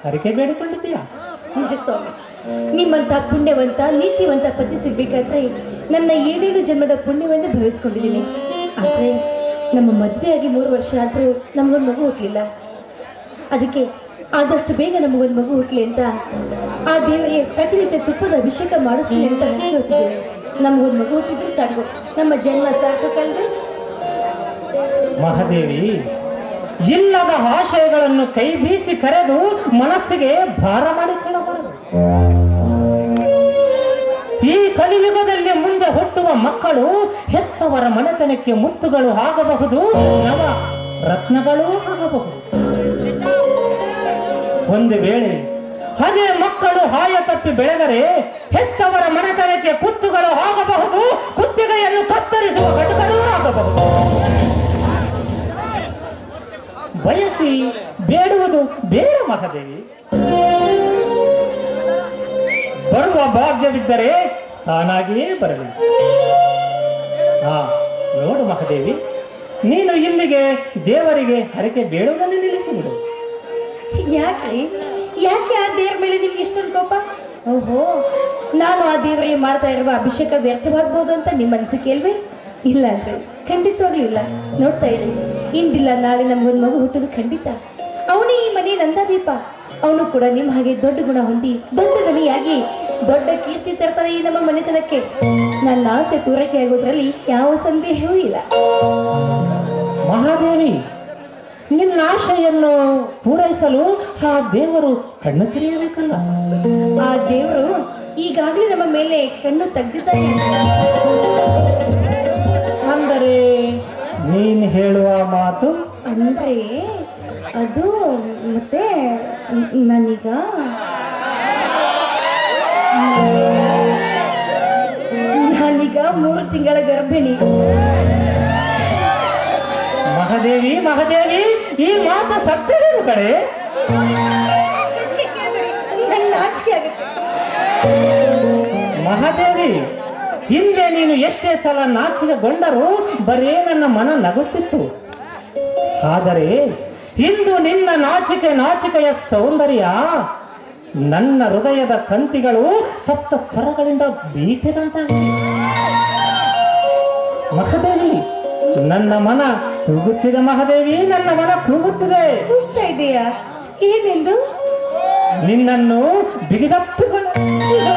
ಹರಕೆ ಬೇಡಿಕೊಂಡಿದ್ದೀಯಾ? ನಿಜ ಸ್ವಾಮಿ, ನಿಮ್ಮಂತ ಪುಣ್ಯವಂತ ನೀತಿವಂತ ಪತಿ ಸಿಗ್ಬೇಕಾದ್ರೆ ನನ್ನ 7 ಜನ್ಮದ ಪುಣ್ಯವೆಂದು ಭಾವಿಸ್ಕೊಂಡಿದ್ದೀನಿ. ಆದರೆ ನಮ್ಮ ಮದುವೆಯಾಗಿ 3 ವರ್ಷ ಆದರೂ ನಮಗೊಂದು ಮಗು ಹುಟ್ಟಲಿಲ್ಲ. ಅದಕ್ಕೆ ಆದಷ್ಟು ಬೇಗ ನಮಗೊಂದು ಮಗು ಹುಟ್ಟಲಿ ಅಂತ ಆ ದೇವರಿಗೆ ಪ್ರತಿನಿತ್ಯ ತುಪ್ಪದ ಅಭಿಷೇಕ ಮಾಡಿಸ್ತೀನಿ ಅಂತ ಹೇಳ್ತಿದ್ದೇನೆ. ನಮಗೊಂದು ಮಗು ಹುಟ್ಟಿದ್ರೆ ಸಾಕು, ನಮ್ಮ ಜನ್ಮ ಸಾರ್ಥಕಲ್ವೇ? ಮಹಾದೇವಿ, ಇಲ್ಲದ ಆಶಯಗಳನ್ನು ಕೈ ಬೀಸಿ ಕರೆದು ಮನಸ್ಸಿಗೆ ಭಾರ ಮಾಡಿಕೊಳ್ಳಬಾರದು. ಈ ಕಲಿಯುಗದಲ್ಲಿ ಮುಂದೆ ಹುಟ್ಟುವ ಮಕ್ಕಳು ಹೆತ್ತವರ ಮನೆತನಕ್ಕೆ ಮುತ್ತುಗಳು ಆಗಬಹುದು, ನವ ರತ್ನಗಳೂ ಆಗಬಹುದು. ಒಂದು ವೇಳೆ ಅದೇ ಮಕ್ಕಳು ಹಾಯ ತಪ್ಪಿ ಬೆಳೆದರೆ ಹೆತ್ತವರ ಮನೆತನಕ್ಕೆ ಕುತ್ತುಗಳು ಆಗಬಹುದು, ಕುತ್ತಿಗೆಯನ್ನು ಕತ್ತರಿಸುವ ಘಟಕಗಳೂ ಆಗಬಹುದು. ಬಯಸಿ ಬೇಡುವುದು ಬೇಡ ಮಹಾದೇವಿ. ಬರುವ ಭಾಗ್ಯವಿದ್ದರೆ ತಾನಾಗಿಯೇ ಬರಲಿ. ನೋಡು ಮಹಾದೇವಿ, ನೀನು ಇಲ್ಲಿಗೆ ದೇವರಿಗೆ ಹರಕೆ ಬೇಡುವುದನ್ನು ನಿಲ್ಲಿಸಿಬಿಡು. ಯಾಕೆ ಆ ದೇವರ ಮೇಲೆ ನಿಮ್ಗೆ ಇಷ್ಟೊಂದು ಕೋಪ? ಓಹೋ, ನಾನು ಆ ದೇವರಿಗೆ ಮಾಡ್ತಾ ಇರುವ ಅಭಿಷೇಕ ವ್ಯರ್ಥವಾಗ್ಬೋದು ಅಂತ ನಿಮ್ಮ ಅನಿಸಿಕೆ ಅಲ್ವೇ? ಇಲ್ಲ ಅಂದ್ರೆ ಖಂಡಿತವಾಗ್ಲೂ ಇಲ್ಲ. ನೋಡ್ತಾ ಇರಿ, ಇಂದಿಲ್ಲ ನಾಳೆ ನಮಗೊಂದು ಮಗು ಹುಟ್ಟೋದು ಖಂಡಿತ. ಅವನೇ ಈ ಮನೆ ನಂದಾದೀಪ. ಅವನು ಕೂಡ ನಿಮ್ಮ ಹಾಗೆ ದೊಡ್ಡ ಗುಣ ಹೊಂದಿ ದೊಡ್ಡ ಗಣಿಯಾಗಿ ದೊಡ್ಡ ಕೀರ್ತಿ ತರ್ತಾನೆ ಈ ನಮ್ಮ ಮನೆತನಕ್ಕೆ. ನನ್ನ ಆಸೆ ಪೂರೈಕೆ ಆಗೋದ್ರಲ್ಲಿ ಯಾವ ಸಂದೇಹವೂ ಇಲ್ಲ. ಮಹಾದೇವಿ, ನಿನ್ನ ಆಶೆಯನ್ನು ಪೂರೈಸಲು ಆ ದೇವರು ಕಣ್ಣು ತೆರೆಯಬೇಕಲ್ಲ. ಆ ದೇವರು ಈಗಾಗಲೇ ನಮ್ಮ ಮೇಲೆ ಕಣ್ಣು ತೆಗೆದಿದ್ದಾನೆ. ಅಂದರೆ ನೀನು ಹೇಳುವ ಮಾತು ಅಂದ್ರೆ ಅದು ಮತ್ತೆ ನಾನೀಗ ನಾನೀಗ 3 ತಿಂಗಳ ಗರ್ಭಿಣಿ. ಮಹಾದೇವಿ, ಮಹಾದೇವಿ, ಈ ಮಾತು ಸತ್ಯವೇನು ಕಡೆ? ನನ್ನ ನಾಚಿಕೆ ಆಗುತ್ತೆ. ಮಹಾದೇವಿ, ಹಿಂದೆ ನೀನು ಎಷ್ಟೇ ಸಲ ನಾಚಿಕೆಗೊಂಡರೂ ಬರೇ ನನ್ನ ಮನ ನಗುತ್ತಿತ್ತು. ಆದರೆ ಇಂದು ನಿನ್ನ ನಾಚಿಕೆಯ ಸೌಂದರ್ಯ ನನ್ನ ಹೃದಯದ ತಂತಿಗಳು ಸಪ್ತ ಸ್ವರಗಳಿಂದ ಬೀಟಿದಂತಾಗಿದೆ. ಮಹಾದೇವಿ, ನನ್ನ ಮನ ಕೂಗುತ್ತಿದೆ. ಮಹಾದೇವಿ, ನನ್ನ ಮನ ಕೂಗುತ್ತಿದೆ. ಕೂಗ್ತಾ ಇದೆಯಾ? ಏನೆಂದು? ನಿನ್ನನ್ನು ಬಿಗಿದಪ್ಪಿಕೊಂಡು. ಈಗ